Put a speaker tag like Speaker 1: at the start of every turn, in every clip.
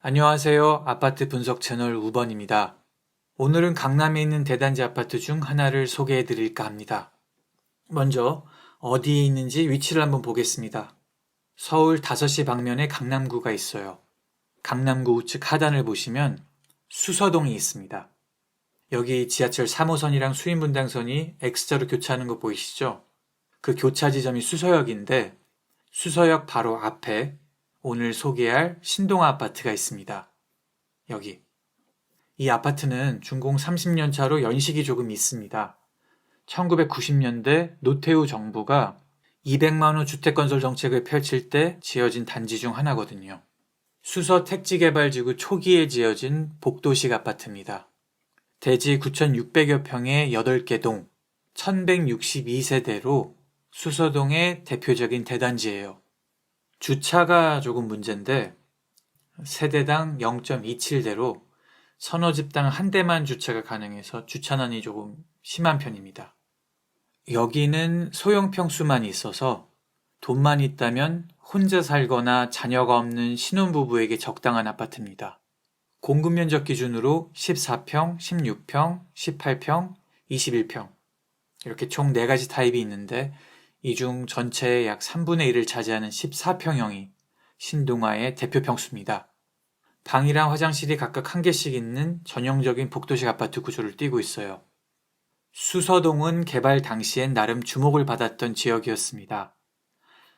Speaker 1: 안녕하세요. 아파트 분석 채널 우번입니다. 오늘은 강남에 있는 대단지 아파트 중 하나를 소개해 드릴까 합니다. 먼저 어디에 있는지 위치를 한번 보겠습니다. 서울 5시 방면에 강남구가 있어요. 강남구 우측 하단을 보시면 수서동이 있습니다. 여기 지하철 3호선이랑 수인분당선이 X자로 교차하는 거 보이시죠? 그 교차 지점이 수서역인데 수서역 바로 앞에 오늘 소개할 신동아 아파트가 있습니다. 여기. 이 아파트는 준공 30년 차로 연식이 조금 있습니다. 1990년대 노태우 정부가 200만 호 주택건설 정책을 펼칠 때 지어진 단지 중 하나거든요. 수서 택지개발지구 초기에 지어진 복도식 아파트입니다. 대지 9,600여 평의 8개 동, 1,162세대로 수서동의 대표적인 대단지예요. 주차가 조금 문제인데 세대당 0.27대로 서너 집당 한 대만 주차가 가능해서 주차난이 조금 심한 편입니다. 여기는 소형 평수만 있어서 돈만 있다면 혼자 살거나 자녀가 없는 신혼부부에게 적당한 아파트입니다. 공급 면적 기준으로 14평, 16평, 18평, 21평 이렇게 총 4가지 타입이 있는데 이 중 전체의 약 3분의 1을 차지하는 14평형이 신동아의 대표 평수입니다. 방이랑 화장실이 각각 1개씩 있는 전형적인 복도식 아파트 구조를 띠고 있어요. 수서동은 개발 당시엔 나름 주목을 받았던 지역이었습니다.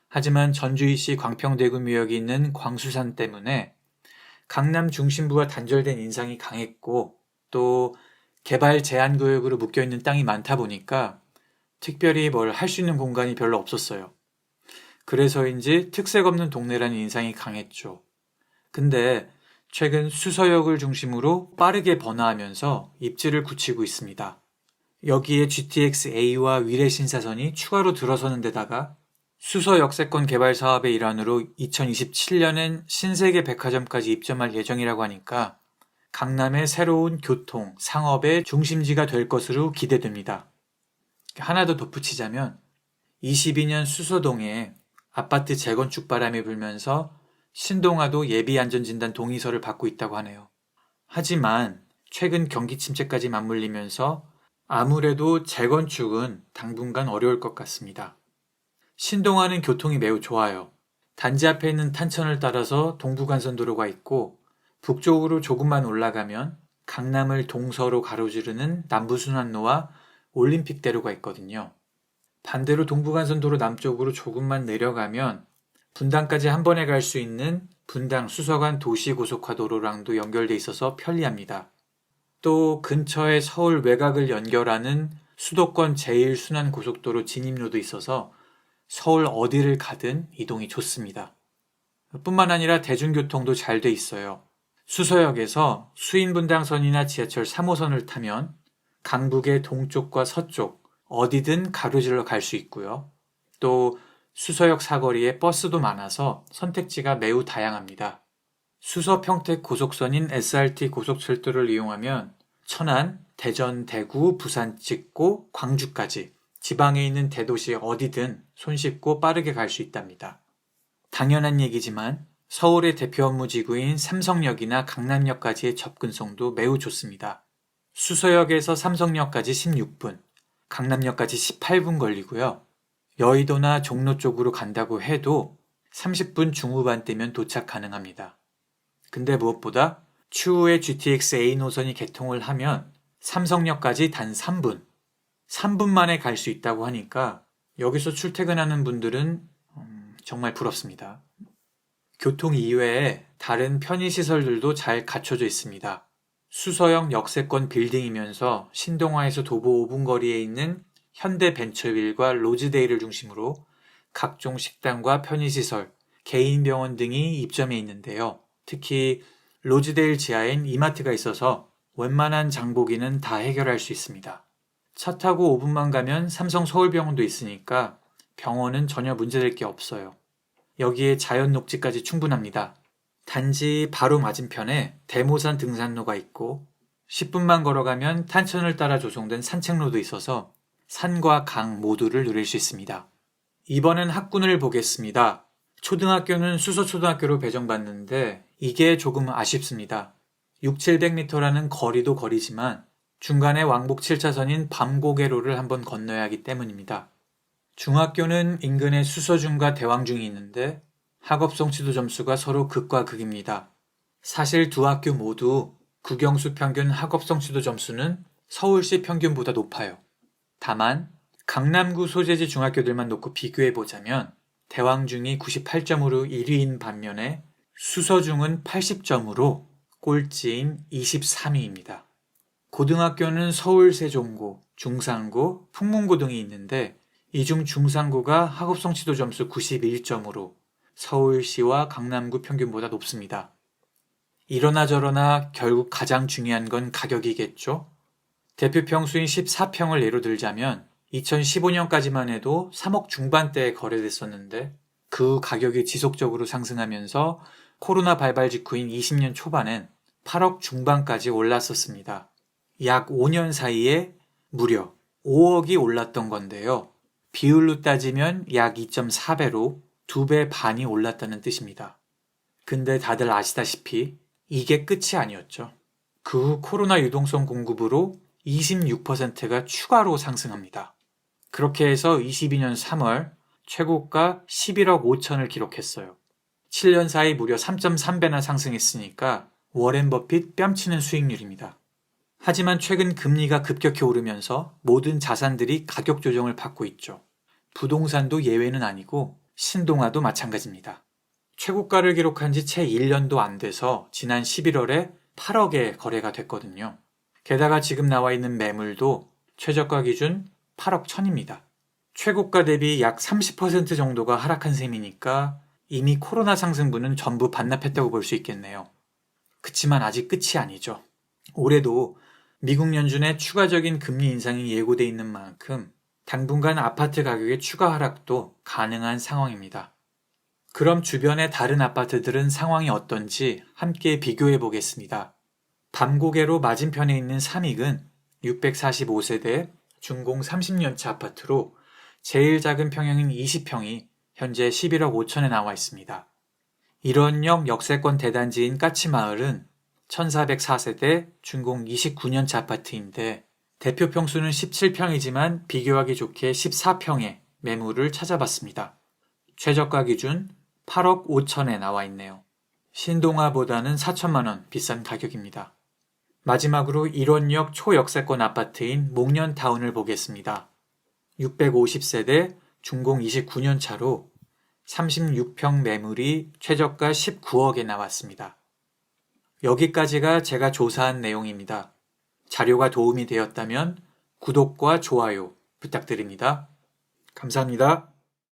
Speaker 1: 하지만 전주이시 광평대구미역이 있는 광수산 때문에 강남 중심부와 단절된 인상이 강했고 또 개발 제한구역으로 묶여있는 땅이 많다 보니까 특별히 뭘 할 수 있는 공간이 별로 없었어요. 그래서인지 특색 없는 동네라는 인상이 강했죠. 근데 최근 수서역을 중심으로 빠르게 번화하면서 입지를 굳히고 있습니다. 여기에 GTX-A와 위례 신사선이 추가로 들어서는 데다가 수서 역세권 개발 사업의 일환으로 2027년엔 신세계 백화점까지 입점할 예정이라고 하니까 강남의 새로운 교통, 상업의 중심지가 될 것으로 기대됩니다. 하나 더 덧붙이자면 22년 수서동에 아파트 재건축 바람이 불면서 신동아도 예비안전진단 동의서를 받고 있다고 하네요. 하지만 최근 경기 침체까지 맞물리면서 아무래도 재건축은 당분간 어려울 것 같습니다. 신동아는 교통이 매우 좋아요. 단지 앞에 있는 탄천을 따라서 동부간선도로가 있고 북쪽으로 조금만 올라가면 강남을 동서로 가로지르는 남부순환로와 올림픽대로가 있거든요. 반대로 동부간선도로 남쪽으로 조금만 내려가면 분당까지 한 번에 갈 수 있는 분당 수서간 도시고속화도로랑도 연결돼 있어서 편리합니다. 또 근처에 서울 외곽을 연결하는 수도권 제1순환고속도로 진입로도 있어서 서울 어디를 가든 이동이 좋습니다. 뿐만 아니라 대중교통도 잘 돼 있어요. 수서역에서 수인분당선이나 지하철 3호선을 타면 강북의 동쪽과 서쪽 어디든 가로질러 갈 수 있고요. 또 수서역 사거리에 버스도 많아서 선택지가 매우 다양합니다. 수서 평택 고속선인 SRT 고속철도를 이용하면 천안, 대전, 대구, 부산 찍고 광주까지 지방에 있는 대도시 어디든 손쉽고 빠르게 갈 수 있답니다. 당연한 얘기지만 서울의 대표 업무지구인 삼성역이나 강남역까지의 접근성도 매우 좋습니다. 수서역에서 삼성역까지 16분, 강남역까지 18분 걸리고요. 여의도나 종로 쪽으로 간다고 해도 30분 중후반대면 도착 가능합니다. 근데 무엇보다 추후에 GTX-A 노선이 개통을 하면 삼성역까지 단 3분, 3분 만에 갈 수 있다고 하니까 여기서 출퇴근하는 분들은 정말 부럽습니다. 교통 이외에 다른 편의시설들도 잘 갖춰져 있습니다. 수서역 역세권 빌딩이면서 신동아에서 도보 5분 거리에 있는 현대벤처빌과 로즈데이를 중심으로 각종 식당과 편의시설, 개인 병원 등이 입점해 있는데요. 특히 로즈데일 지하엔 이마트가 있어서 웬만한 장보기는 다 해결할 수 있습니다. 차 타고 5분만 가면 삼성 서울병원도 있으니까 병원은 전혀 문제될 게 없어요. 여기에 자연 녹지까지 충분합니다. 단지 바로 맞은편에 대모산 등산로가 있고 10분만 걸어가면 탄천을 따라 조성된 산책로도 있어서 산과 강 모두를 누릴 수 있습니다. 이번엔 학군을 보겠습니다. 초등학교는 수서초등학교로 배정받는데 이게 조금 아쉽습니다. 6,700m라는 거리도 거리지만 중간에 왕복 7차선인 밤고개로를 한번 건너야 하기 때문입니다. 중학교는 인근에 수서중과 대왕중이 있는데 학업 성취도 점수가 서로 극과 극입니다. 사실 두 학교 모두 국영수 평균 학업 성취도 점수는 서울시 평균보다 높아요. 다만 강남구 소재지 중학교들만 놓고 비교해보자면 대왕중이 98점으로 1위인 반면에 수서중은 80점으로 꼴찌인 23위입니다. 고등학교는 서울 세종고, 중산고, 풍문고 등이 있는데 이 중 중산고가 학업 성취도 점수 91점으로 서울시와 강남구 평균보다 높습니다. 이러나 저러나 결국 가장 중요한 건 가격이겠죠? 대표 평수인 14평을 예로 들자면 2015년까지만 해도 3억 중반대에 거래됐었는데 그 가격이 지속적으로 상승하면서 코로나 발발 직후인 20년 초반엔 8억 중반까지 올랐었습니다. 약 5년 사이에 무려 5억이 올랐던 건데요. 비율로 따지면 약 2.4배로 2배 반이 올랐다는 뜻입니다. 근데 다들 아시다시피 이게 끝이 아니었죠. 그 후 코로나 유동성 공급으로 26%가 추가로 상승합니다. 그렇게 해서 22년 3월 최고가 11억 5천을 기록했어요. 7년 사이 무려 3.3배나 상승했으니까 워렌 버핏 뺨치는 수익률입니다. 하지만 최근 금리가 급격히 오르면서 모든 자산들이 가격 조정을 받고 있죠. 부동산도 예외는 아니고 신동아도 마찬가지입니다. 최고가를 기록한 지 채 1년도 안 돼서 지난 11월에 8억에 거래가 됐거든요. 게다가 지금 나와 있는 매물도 최저가 기준 8억 1천입니다. 최고가 대비 약 30% 정도가 하락한 셈이니까 이미 코로나 상승분은 전부 반납했다고 볼 수 있겠네요. 그치만 아직 끝이 아니죠. 올해도 미국 연준의 추가적인 금리 인상이 예고돼 있는 만큼 당분간 아파트 가격의 추가 하락도 가능한 상황입니다. 그럼 주변의 다른 아파트들은 상황이 어떤지 함께 비교해 보겠습니다. 밤고개로 맞은편에 있는 삼익은 645세대 준공 30년차 아파트로 제일 작은 평형인 20평이 현재 11억 5천에 나와 있습니다. 일원역 역세권 대단지인 까치마을은 1404세대 준공 29년차 아파트인데 대표 평수는 17평이지만 비교하기 좋게 14평의 매물을 찾아봤습니다. 최저가 기준 8억 5천에 나와 있네요. 신동아보다는 4천만 원 비싼 가격입니다. 마지막으로 일원역 초역세권 아파트인 목련타운을 보겠습니다. 650세대 준공 29년차로 36평 매물이 최저가 19억에 나왔습니다. 여기까지가 제가 조사한 내용입니다. 자료가 도움이 되었다면 구독과 좋아요 부탁드립니다. 감사합니다.